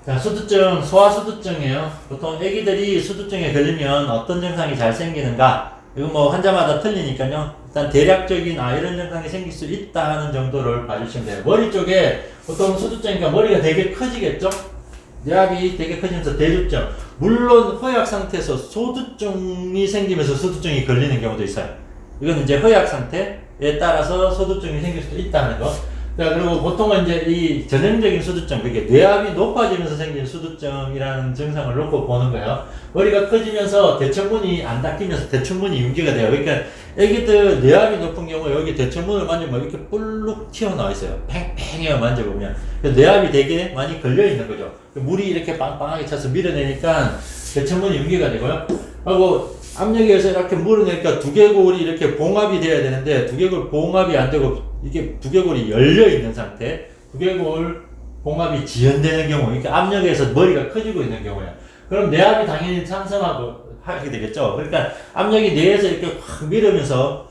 자, 수두증, 소아수두증이에요. 보통 애기들이 수두증에 걸리면 어떤 증상이 잘 생기는가? 이건 뭐 환자마다 틀리니까요. 일단 대략적인 이런 증상이 생길 수 있다 하는 정도를 봐주시면 돼요. 머리 쪽에 보통 수두증이니까 머리가 되게 커지겠죠? 뇌압이 되게 커지면서 대두증. 물론 허약 상태에서 소두증이 생기면서 수두증이 걸리는 경우도 있어요. 이건 이제 허약 상태에 따라서 소두증이 생길 수도 있다는 거. 자, 그리고 보통은 이제 이 전형적인 수두증, 그게 뇌압이 높아지면서 생긴 수두증이라는 증상을 놓고 보는 거예요. 머리가 커지면서 대청문이 안 닦이면서 대청문이 융기가 돼요. 그러니까 애기들 뇌압이 높은 경우 여기 대청문을 만지면 이렇게 볼록 튀어나와 있어요. 팽팽해요, 만져보면. 뇌압이 되게 많이 걸려 있는 거죠. 물이 이렇게 빵빵하게 차서 밀어내니까 대청문이 융기가 되고요. 하고 압력에서 이렇게 물어내니까 두개골이 이렇게 봉합이 돼야 되는데 두개골 봉합이 안 되고 이게 두개골이 열려 있는 상태, 두개골 봉합이 지연되는 경우, 이렇게 압력에서 머리가 커지고 있는 경우야. 그럼 뇌압이 당연히 상승하고 하게 되겠죠. 그러니까 압력이 뇌에서 이렇게 확 밀으면서,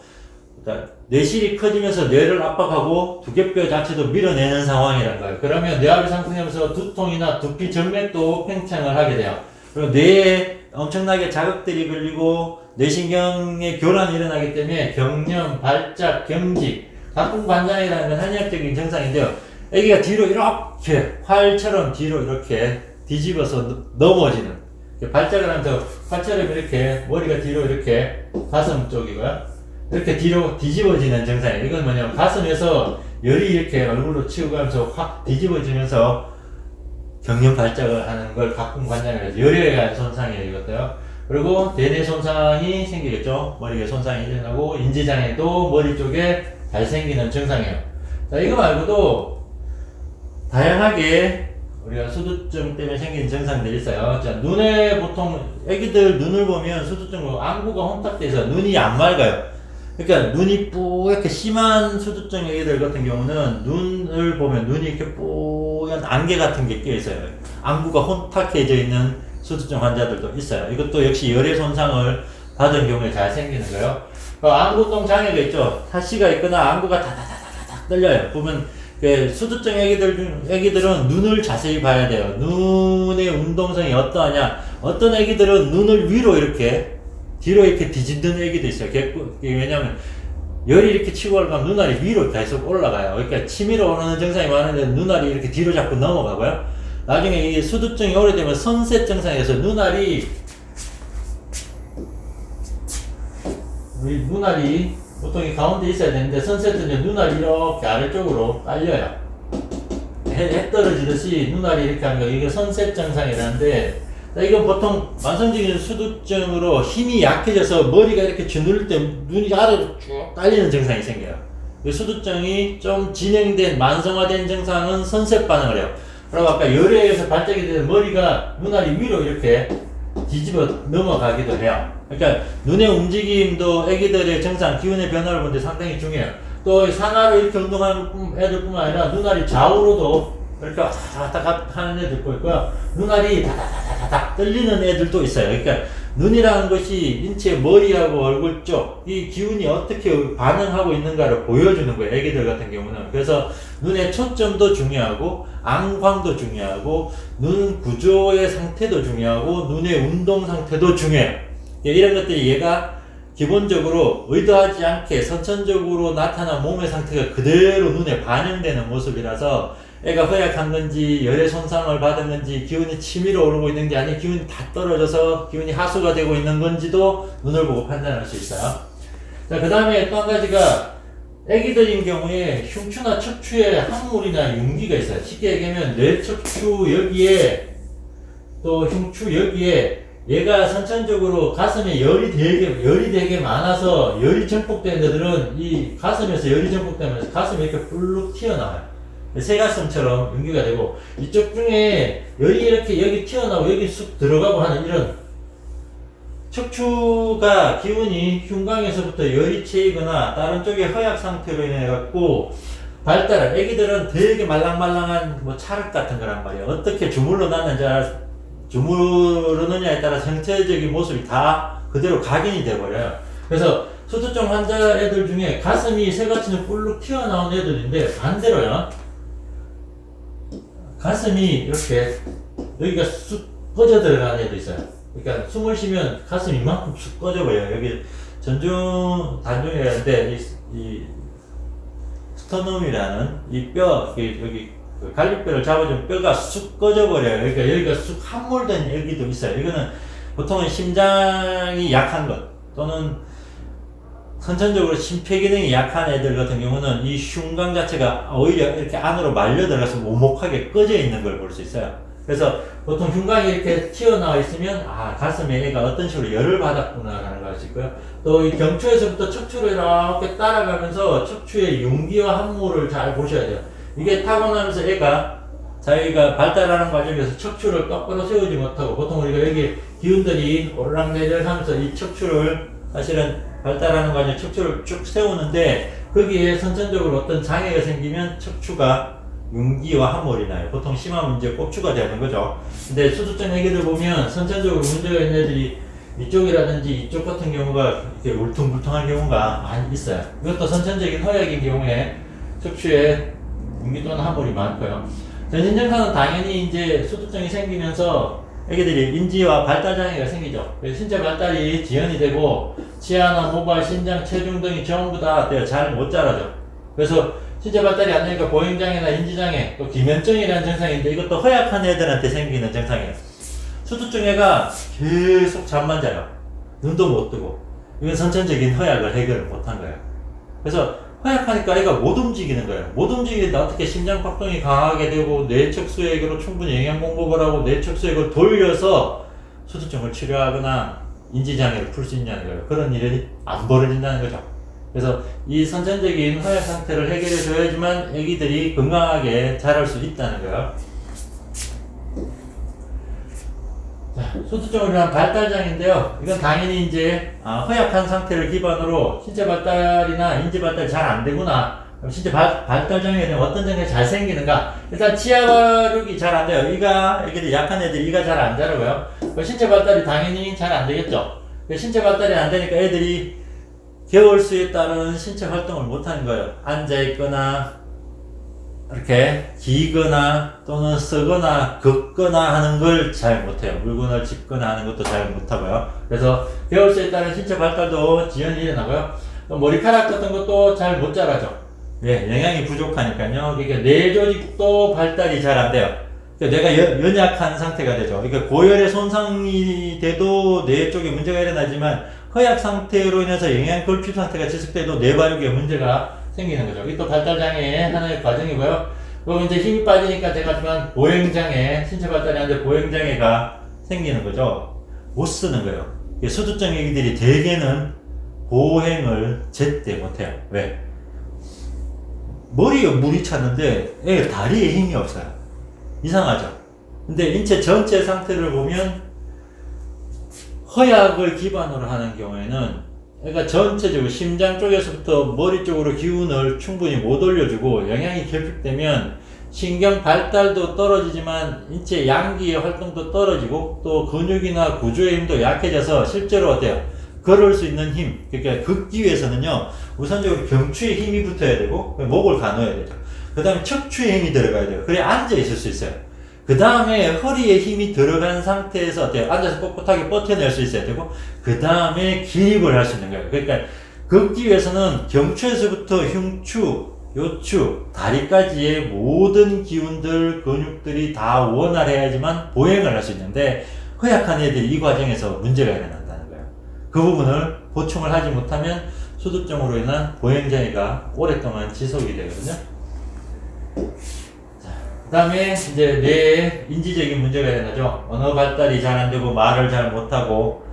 그러니까 뇌실이 커지면서 뇌를 압박하고 두개뼈 자체도 밀어내는 상황이라는 거예요. 그러면 뇌압이 상승하면서 두통이나 두피 정맥도 팽창을 하게 돼요. 그리고 뇌에 엄청나게 자극들이 걸리고 뇌신경의 교란이 일어나기 때문에 경련, 발작, 경직, 각궁관장이라는 건 한의학적인 증상인데요. 아기가 뒤로 이렇게 활처럼 뒤로 이렇게 뒤집어서 넘어지는, 발작을 하면서 활처럼 이렇게 머리가 뒤로 이렇게 가슴 쪽이고요. 이렇게 뒤로 뒤집어지는 증상이에요. 이건 뭐냐면 가슴에서 열이 이렇게 얼굴로 치고 가면서 확 뒤집어지면서 경련 발작을 하는 걸 각궁관장이라고 해서 열에 의한 손상이에요, 이것도요. 그리고 대뇌 손상이 생기겠죠. 머리에 손상이 일어나고 인지장애도 머리 쪽에 잘 생기는 증상이에요. 자, 이거 말고도 다양하게 우리가 수두증 때문에 생기는 증상들이 있어요. 자, 눈에 보통 애기들 눈을 보면 수두증으로 안구가 혼탁돼서 눈이 안 맑아요. 그러니까 눈이 뿌옇게 심한 수두증 애기들 같은 경우는 눈을 보면 눈이 이렇게 뿌연 안개 같은 게 끼어 있어요. 안구가 혼탁해져 있는 수두증 환자들도 있어요. 이것도 역시 열의 손상을 받은 경우에 잘 생기는 거예요. 안구운동 장애가 있죠. 타시가 있거나 안구가 다다다다닥 떨려요. 보면 수두증 애기들은 눈을 자세히 봐야 돼요. 눈의 운동성이 어떠하냐. 어떤 애기들은 눈을 위로 이렇게 뒤로 이렇게 뒤집는 애기도 있어요. 왜냐면 열이 이렇게 치고 올라가면 눈알이 위로 계속 올라가요. 그러니까 치밀어 오르는 증상이 많은데 눈알이 이렇게 뒤로 자꾸 넘어가고요. 나중에 이 수두증이 오래되면 선셋 증상에서 눈알이 보통 이 가운데 있어야 되는데 선셋은 눈알이 이렇게 아래쪽으로 딸려요. 해 떨어지듯이 눈알이 이렇게 하는 거, 이게 선셋 증상이라는데, 이건 보통 만성적인 수두증으로 힘이 약해져서 머리가 이렇게 주눌 때 눈이 아래로 쭉 딸리는 증상이 생겨요. 수두증이 좀 진행된 만성화된 증상은 선셋 반응을 해요. 그리고 아까 열에 의해서 발작이 되는 머리가 눈알이 위로 이렇게 뒤집어 넘어가기도 해요. 그러니까 눈의 움직임도 애기들의 증상, 기운의 변화를 보는데 상당히 중요해요. 또 상하로 이렇게 운동하는 애들뿐만 아니라 눈알이 좌우로도 이렇게 왔다 갔다 하는 애들도 있고요. 눈알이 다다다다닥 떨리는 애들도 있어요. 그러니까 눈이라는 것이 인체 머리하고 얼굴 쪽, 이 기운이 어떻게 반응하고 있는가를 보여주는 거예요. 애기들 같은 경우는. 그래서 눈의 초점도 중요하고, 안광도 중요하고, 눈 구조의 상태도 중요하고, 눈의 운동 상태도 중요해요. 이런 것들이 얘가 기본적으로 의도하지 않게 선천적으로 나타난 몸의 상태가 그대로 눈에 반영되는 모습이라서 애가 허약한 건지 열의 손상을 받은 건지 기운이 치밀어 오르고 있는 게 아니고 기운이 다 떨어져서 기운이 하수가 되고 있는 건지도 눈을 보고 판단할 수 있어요. 자, 그 다음에 또 한 가지가 애기들인 경우에 흉추나 척추에 항물이나 융기가 있어요. 쉽게 얘기하면 뇌척추 여기에 또 흉추 여기에 얘가 선천적으로 가슴에 열이 되게 많아서 열이 증폭되는 애들은 이 가슴에서 열이 증폭되면서 가슴이 이렇게 불룩 튀어나와요. 새가슴처럼 융기가 되고, 이쪽 중에 열이 이렇게 여기 튀어나오고 여기 쑥 들어가고 하는 이런 척추가 기운이 흉곽에서부터 열이 채이거나 다른 쪽의 허약 상태로 인해 갖고 발달을, 애기들은 되게 말랑말랑한 뭐 찰흙 같은 거란 말이에요. 어떻게 주무르느냐에 따라 전체적인 모습이 다 그대로 각인이 돼버려요. 그래서 수두증 환자 애들 중에 가슴이 새같이 뿔룩 튀어나온 애들인데 반대로요. 가슴이 이렇게 여기가 쑥 꺼져 들어가는 애도 있어요. 그러니까 숨을 쉬면 가슴이 이만큼 쑥 꺼져버려요. 여기 단중이라는데 이 스터넘이라는 이 뼈, 여기 그 갈비뼈를 잡아주면 뼈가 쑥 꺼져버려요. 그러니까 여기가 쑥 함몰된 여기도 있어요. 이거는 보통은 심장이 약한 것 또는 선천적으로 심폐기능이 약한 애들 같은 경우는 이 흉곽 자체가 오히려 이렇게 안으로 말려 들어가서 오목하게 꺼져 있는 걸 볼 수 있어요. 그래서 보통 흉곽이 이렇게 튀어나와 있으면 가슴에 애가 어떤 식으로 열을 받았구나 라는 걸 알 수 있고요. 또 이 경추에서부터 척추로 이렇게 따라가면서 척추의 융기와 함몰을 잘 보셔야 돼요. 이게 타고나면서 애가 자기가 발달하는 과정에서 척추를 똑바로 세우지 못하고 보통 우리가 여기 기운들이 오르락내리락 하면서 이 척추를 사실은 발달하는 과정에 척추를 쭉 세우는데 거기에 선천적으로 어떤 장애가 생기면 척추가 융기와 함몰이 나요. 보통 심한 문제 꼽추가 되는 거죠. 근데 수두증 애기들 보면 선천적으로 문제가 있는 애들이 이쪽이라든지 이쪽 같은 경우가 이렇게 울퉁불퉁한 경우가 많이 있어요. 이것도 선천적인 허약인 경우에 척추에 융기 또는 함몰이 많고요. 전신증상은 당연히 이제 수두증이 생기면서 애기들이 인지와 발달 장애가 생기죠. 그래서 신체 발달이 지연이 되고 치아나 모발, 신장, 체중 등이 전부 다 잘 못 자라죠. 그래서 신체 발달이 안 되니까 보행장애나 인지장애, 또 기면증이라는 증상인데 이것도 허약한 애들한테 생기는 증상이에요. 수두증애가 계속 잠만 자요. 눈도 못 뜨고. 이건 선천적인 허약을 해결을 못한 거예요. 그래서 허약하니까 애가 못 움직이는 거예요. 못 움직이는데 어떻게 심장 박동이 강하게 되고 뇌척수액으로 충분히 영양 공급을 하고 뇌척수액을 돌려서 수두증을 치료하거나 인지장애를 풀 수 있냐는 거예요. 그런 일이 안 벌어진다는 거죠. 그래서 이 선천적인 허약 상태를 해결해 줘야지만 애기들이 건강하게 자랄 수 있다는 거예요. 자, 수두증을 위한 발달장애인데요. 이건 당연히 이제 허약한 상태를 기반으로 신체 발달이나 인지 발달이 잘 안 되구나. 그럼 신체 발달장애에 대한 어떤 장애가 잘 생기는가? 일단 치아 발육이 잘 안 돼요. 애기들 약한 애들 이가 잘 안 자라고요. 신체 발달이 당연히 잘 안 되겠죠. 신체 발달이 안 되니까 애들이 겨울수에 따른 신체 활동을 못 하는 거예요. 앉아있거나, 이렇게 기거나, 또는 쓰거나, 걷거나 하는 걸 잘 못해요. 물건을 짚거나 하는 것도 잘 못하고요. 그래서 겨울수에 따른 신체 발달도 지연이 일어나고요. 또 머리카락 같은 것도 잘 못 자라죠. 예, 영양이 부족하니까요. 그러니까 뇌 조직도 발달이 잘 안 돼요. 그러니까 뇌가 연약한 상태가 되죠. 그러니까 고열의 손상이 돼도 뇌 쪽에 문제가 일어나지만 허약 상태로 인해서 영양 결핍 상태가 지속돼도 뇌 발육에 문제가 생기는 거죠. 이게 또 발달장애의 하나의 과정이고요. 그리고 이제 힘이 빠지니까 제가 하지만 보행장애, 신체 발달이 안 돼 보행장애가 생기는 거죠. 못 쓰는 거예요. 수두증 애기들이 대개는 보행을 제때 못해요. 왜? 머리에 물이 찼는데 애가 다리에 힘이 없어요. 이상하죠? 근데 인체 전체 상태를 보면 허약을 기반으로 하는 경우에는 그러니까 전체적으로 심장 쪽에서부터 머리 쪽으로 기운을 충분히 못 올려주고 영양이 결핍되면 신경 발달도 떨어지지만 인체 양기의 활동도 떨어지고 또 근육이나 구조의 힘도 약해져서 실제로 어때요? 걸을 수 있는 힘, 그러니까 걷기 위해서는요 우선적으로 경추에 힘이 붙어야 되고 목을 가누어야 되죠. 그 다음에 척추에 힘이 들어가야 돼요. 그래 앉아 있을 수 있어요. 그 다음에 허리에 힘이 들어간 상태에서 어때요? 앉아서 꼿꼿하게 버텨낼 수 있어야 되고 그 다음에 기립을 할 수 있는 거예요. 그러니까 걷기 위해서는 경추에서부터 흉추, 요추, 다리까지의 모든 기운들, 근육들이 다 원활해야지만 보행을 할 수 있는데 허약한 애들이 이 과정에서 문제가 일어난다는 거예요. 그 부분을 보충을 하지 못하면 수두증으로 인한 보행장애가 오랫동안 지속이 되거든요. 그 다음에 이제 뇌에 인지적인 문제가 일어나죠. 언어 발달이 잘 안 되고 말을 잘 못하고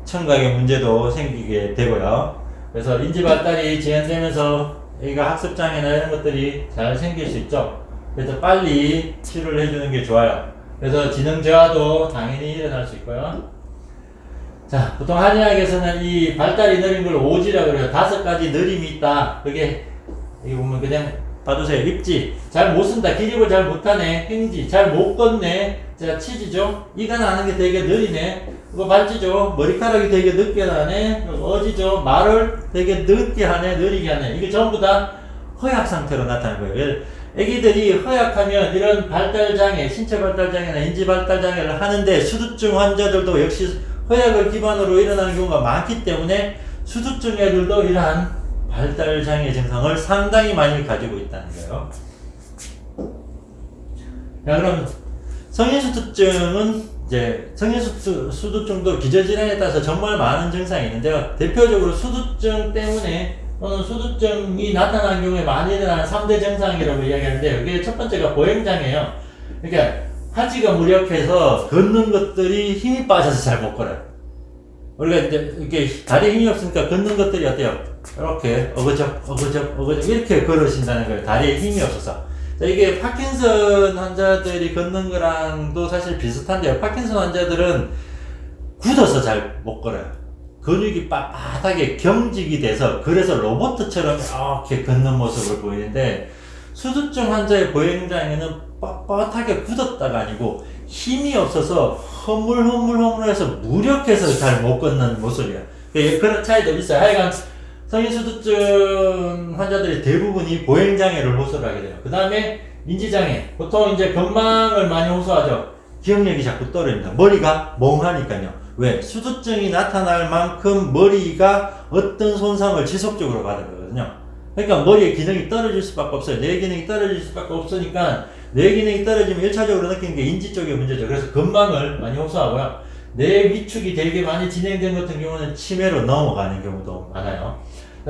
청각의 문제도 생기게 되고요. 그래서 인지 발달이 지연되면서 애가 학습장애나 이런 것들이 잘 생길 수 있죠. 그래서 빨리 치료를 해주는 게 좋아요. 그래서 지능 저하도 당연히 일어날 수 있고요. 자, 보통 한의학에서는 이 발달이 느린 걸 오지라고 그래요. 5가지 느림이 있다. 그게 여기 보면 그냥 봐주세요. 입지 잘 못 쓴다. 기립을 잘 못하네. 행지 잘 못 걷네. 자, 치지죠. 이가 나는 게 되게 느리네. 그거 발지죠. 머리카락이 되게 늦게 나네. 어지죠. 말을 되게 늦게 하네. 느리게 하네. 이게 전부 다 허약 상태로 나타나는 거예요. 애기들이 허약하면 이런 발달장애, 신체 발달장애나 인지 발달장애를 하는데 수두증 환자들도 역시 허약을 기반으로 일어나는 경우가 많기 때문에 수두증 애들도 이러한 발달장애 증상을 상당히 많이 가지고 있다는 거예요. 자, 그럼 성인수두증은 이제 성인수두증도 기저질환에 따라서 정말 많은 증상이 있는데요. 대표적으로 수두증 때문에 또는 수두증이 나타나는 경우에 많이 일어나는 3대 증상이라고 이야기하는데 이게 첫 번째가 보행장애예요. 그러니까 하지가 무력해서 걷는 것들이 힘이 빠져서 잘 못 걸어요. 우리가 이제 이렇게 다리에 힘이 없으니까 걷는 것들이 어때요? 이렇게 어그적 이렇게 걸으신다는 거예요. 다리에 힘이 없어서. 자, 이게 파킨슨 환자들이 걷는 거랑도 사실 비슷한데요. 파킨슨 환자들은 굳어서 잘 못 걸어요. 근육이 빳빳하게 경직이 돼서 그래서 로봇처럼 이렇게 걷는 모습을 보이는데 수두증 환자의 보행장애는 빳빳하게 굳었다가 아니고 힘이 없어서 허물허물해서 무력해서 잘 못 걷는 모습이에요. 그런 차이도 있어요. 하여간 성인 수두증 환자들이 대부분이 보행장애를 호소를 하게 돼요. 그 다음에 인지장애. 보통 이제 건망을 많이 호소하죠. 기억력이 자꾸 떨어집니다. 머리가 멍하니까요. 왜? 수두증이 나타날 만큼 머리가 어떤 손상을 지속적으로 받은 거거든요. 그러니까 머리의 기능이 떨어질 수밖에 없어요. 뇌 기능이 떨어질 수밖에 없으니까 뇌 기능이 떨어지면 1차적으로 느끼는 게 인지 쪽의 문제죠. 그래서 건망을 많이 호소하고요. 뇌 위축이 되게 많이 진행된 같은 경우는 치매로 넘어가는 경우도 많아요.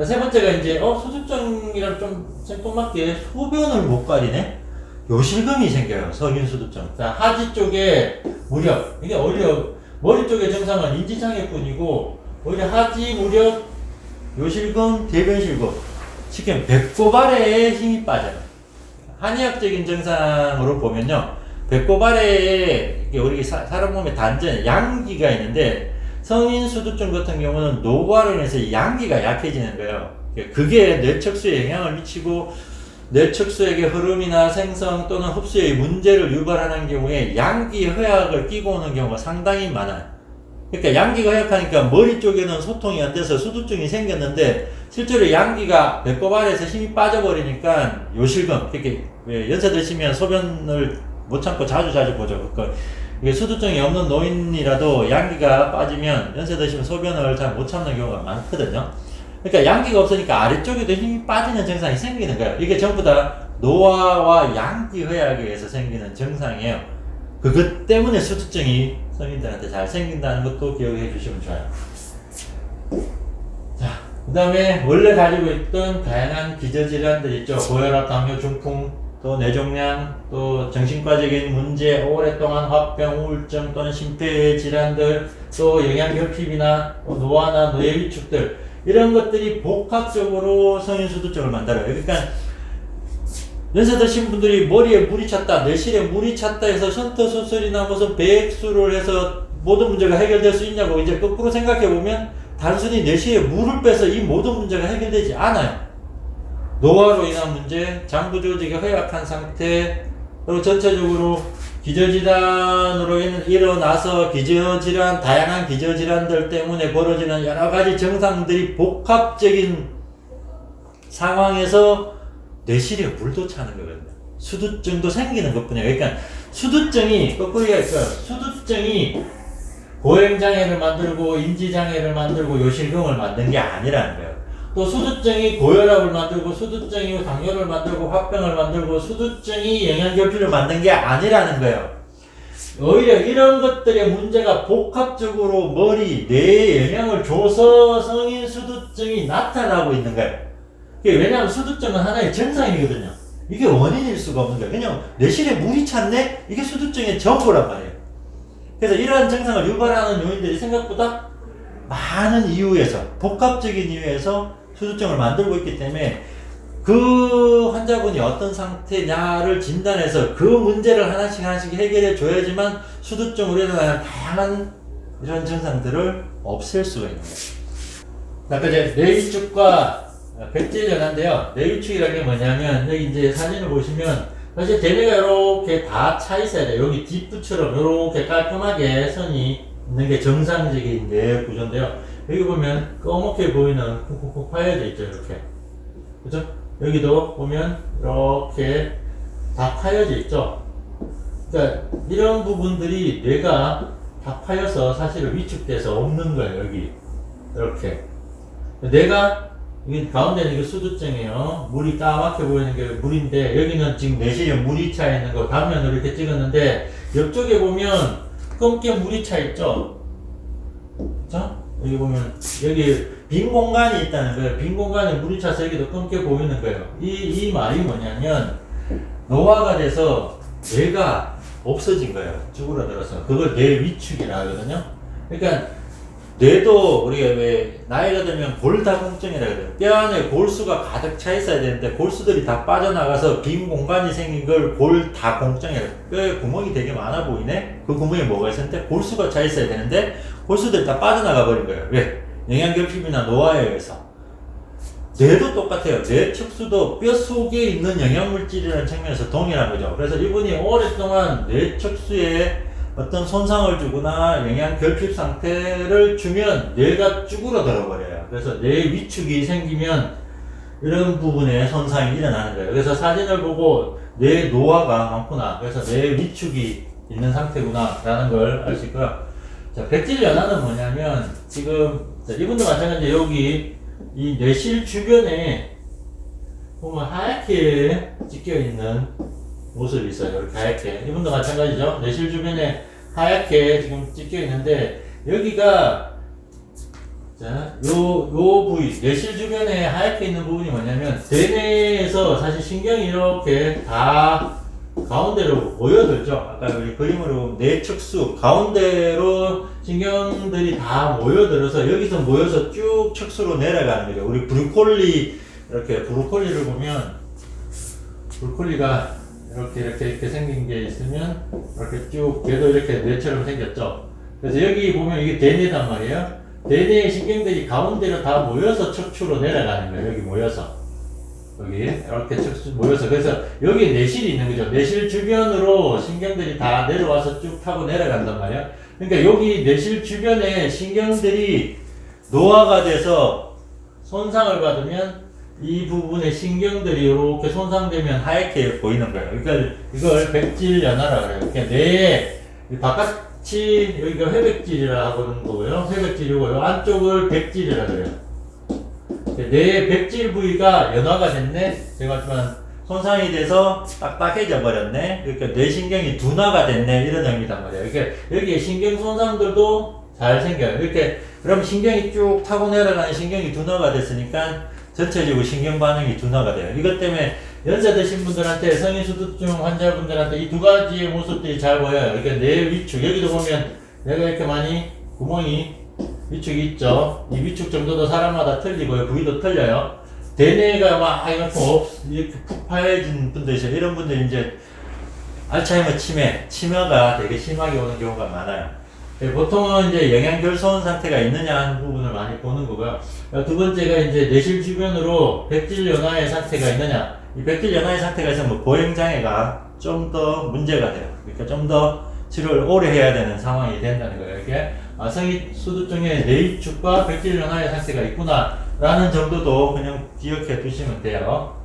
세 번째가 이제 수두증이랑 좀 생뚱맞게 소변을 못 가리네? 요실금이 생겨요. 성인 수두증. 자, 하지 쪽에 무력. 이게 오히려 머리 쪽의 증상은 인지장애뿐이고 오히려 하지, 무력, 요실금, 대변실금, 쉽게 배꼽 아래에 힘이 빠져요. 한의학적인 증상으로 보면요, 배꼽 아래에 우리 사람 몸에 단전, 양기가 있는데 성인 수두증 같은 경우는 노화로 인해서 양기가 약해지는 거예요. 그게 뇌척수에 영향을 미치고 뇌척수액의 흐름이나 생성 또는 흡수에 문제를 유발하는 경우에 양기 허약을 끼고 오는 경우가 상당히 많아요. 그러니까 양기가 허약하니까 머리 쪽에는 소통이 안 돼서 수두증이 생겼는데 실제로 양기가 배꼽 아래에서 힘이 빠져버리니까 요실금, 이렇게 연세 드시면 소변을 못 참고 자주 보죠. 그러니까 이게 수두증이 없는 노인이라도 양기가 빠지면 연세 드시면 소변을 잘 못 참는 경우가 많거든요. 그러니까 양기가 없으니까 아래쪽에도 힘이 빠지는 증상이 생기는 거예요. 이게 전부 다 노화와 양기 허약에 의해서 생기는 증상이에요. 그것 때문에 수두증이 성인들한테 잘 생긴다는 것도 기억해 주시면 좋아요. 자, 그 다음에 원래 가지고 있던 다양한 기저질환들 있죠. 고혈압, 당뇨, 중풍, 또 뇌종양, 또 정신과적인 문제, 오랫동안 화병, 우울증 또는 심폐질환들, 또 영양결핍이나 노화나 뇌 위축들, 이런 것들이 복합적으로 성인 수두증을 만들어요. 그러니까 연세 드신 분들이 머리에 물이 찼다, 뇌실에 물이 찼다 해서 션트 수술이나 무슨 배액술을 해서 모든 문제가 해결될 수 있냐고 이제 거꾸로 생각해 보면 단순히 뇌실에 물을 빼서 이 모든 문제가 해결되지 않아요. 노화로 인한 문제, 장부 조직이 허약한 상태, 그리고 전체적으로 기저질환으로 일어나서 다양한 기저질환들 때문에 벌어지는 여러가지 증상들이 복합적인 상황에서 뇌실에 물도 차는 거거든요. 수두증도 생기는 것 뿐이에요. 그러니까 수두증이, 거꾸로 얘기할까요? 수두증이 보행장애를 만들고 인지장애를 만들고 요실금을 만든 게 아니라는 거예요. 또 수두증이 고혈압을 만들고 수두증이 당뇨를 만들고 화병을 만들고 수두증이 영양결핍을 만든 게 아니라는 거예요. 오히려 이런 것들의 문제가 복합적으로 머리, 뇌에 영향을 줘서 성인 수두증이 나타나고 있는 거예요. 왜냐하면 수두증은 하나의 증상이거든요. 이게 원인일 수가 없는 거예요. 그냥 뇌실에 물이 찼네? 이게 수두증의 전부란 말이에요. 그래서 이러한 증상을 유발하는 요인들이 생각보다 많은 이유에서, 복합적인 이유에서 수두증을 만들고 있기 때문에 그 환자분이 어떤 상태냐를 진단해서 그 문제를 하나씩 해결해 줘야지만 수두증으로 일어나는 다양한 이런 증상들을 없앨 수가 있는 거예요. 아까 이제 뇌위축과 백질연화인데요. 뇌위축이라는 게 뭐냐면 여기 이제 사진을 보시면 사실 대뇌가 이렇게 다 차 있어야 돼요. 여기 뒷부처럼 이렇게 깔끔하게 선이 있는 게 정상적인 뇌 구조인데요. 여기 보면 검게 보이는 콕콕콕 파여져 있죠. 이렇게. 그죠? 여기도 보면 이렇게 다 파여져 있죠. 그러니까 이런 부분들이 뇌가 다 파여서 사실은 위축돼서 없는 거예요. 여기 이렇게 뇌가 이게 가운데는 이게 수두증이에요. 물이 까맣게 보이는 게 물인데 여기는 지금 내실에 물이 차 있는 거 단면으로 이렇게 찍었는데 옆쪽에 보면 검게 물이 차 있죠. 그렇죠? 여기 보면 여기 빈 공간이 있다는 거예요. 빈 공간에 물이 차서 여기도 검게 보이는 거예요. 이 말이 뭐냐면 노화가 돼서 뇌가 없어진 거예요. 쭈그러들어서. 그걸 뇌 위축이라 하거든요. 그러니까 뇌도 우리가 왜 나이가 들면 골다공증이라 그래요. 뼈 안에 골수가 가득 차 있어야 되는데 골수들이 다 빠져나가서 빈 공간이 생긴 걸 골다공증이라 해요. 뼈에 구멍이 되게 많아 보이네? 그 구멍에 뭐가 있었는데 골수가 차 있어야 되는데 골수들이 다 빠져나가 버린 거예요. 왜? 영양결핍이나 노화에 의해서. 뇌도 똑같아요. 뇌 척수도 뼈 속에 있는 영양물질이라는 측면에서 동일한 거죠. 그래서 이분이 오랫동안 뇌 척수에 어떤 손상을 주거나 영양 결핍 상태를 주면 뇌가 쭈그러들어 버려요. 그래서 뇌 위축이 생기면 이런 부분에 손상이 일어나는 거예요. 그래서 사진을 보고 뇌 노화가 많구나. 그래서 뇌 위축이 있는 상태구나. 라는 걸 알 수 있고요. 자, 백질연화는 뭐냐면 지금 이분도 마찬가지 여기 이 뇌실 주변에 보면 하얗게 찍혀 있는 모습이 있어요. 이렇게 하얗게. 이분도 마찬가지죠. 뇌실 주변에 하얗게 지금 찍혀 있는데, 여기가, 자, 요 부위, 뇌실 주변에 하얗게 있는 부분이 뭐냐면, 대뇌에서 사실 신경이 이렇게 다 가운데로 모여들죠. 아까 우리 그림으로 보면 뇌척수, 가운데로 신경들이 다 모여들어서, 여기서 모여서 쭉 척수로 내려가는 거죠. 우리 브로콜리, 이렇게 브로콜리를 보면, 브로콜리가 이렇게 생긴 게 있으면 이렇게 쭉 걔도 이렇게 뇌처럼 생겼죠. 그래서 여기 보면 이게 대뇌단 말이에요. 대뇌의 신경들이 가운데로 다 모여서 척추로 내려가는 거예요. 여기 모여서 여기 이렇게 척추 모여서. 그래서 여기 뇌실이 있는 거죠. 뇌실 주변으로 신경들이 다 내려와서 쭉 타고 내려간단 말이에요. 그러니까 여기 뇌실 주변에 신경들이 노화가 돼서 손상을 받으면 이 부분의 신경들이 이렇게 손상되면 하얗게 보이는 거예요. 그러니까 이걸 백질연화라고 해요. 그러니까 뇌의 바깥이 여기가 회백질이라 하는 거고요. 회백질이고요. 안쪽을 백질이라 그래요. 뇌의 백질 부위가 연화가 됐네. 제가 말했지만 손상이 돼서 딱딱해져 버렸네. 그러니까 뇌신경이 둔화가 됐네. 이런 의미단 말이에요. 그러니까 여기에 신경 손상들도 잘 생겨요. 이렇게 그럼 신경이 쭉 타고 내려가는 신경이 둔화가 됐으니까 전체적으로 신경 반응이 둔화가 돼요. 이것 때문에 연세 드신 분들한테, 성인수두증 환자분들한테 이 두 가지의 모습들이 잘 보여요. 그러니까 뇌 위축, 여기도 보면 뇌가 이렇게 많이 구멍이 위축이 있죠. 이 위축 정도도 사람마다 틀리고요. 부위도 틀려요. 대뇌가 막 이렇게 푹 파여진 분들 있어요. 이런 분들이 이제 알츠하이머 치매가 되게 심하게 오는 경우가 많아요. 보통은 이제 영양결손 상태가 있느냐 하는 부분을 많이 보는 거고요. 두 번째가 이제 뇌실 주변으로 백질연화의 상태가 있느냐. 이 백질연화의 상태가 있으면 뭐 보행장애가 좀 더 문제가 돼요. 그러니까 좀 더 치료를 오래 해야 되는 상황이 된다는 거예요. 이렇게 성인수두증의 뇌위축과 백질연화의 상태가 있구나 라는 정도도 그냥 기억해 두시면 돼요.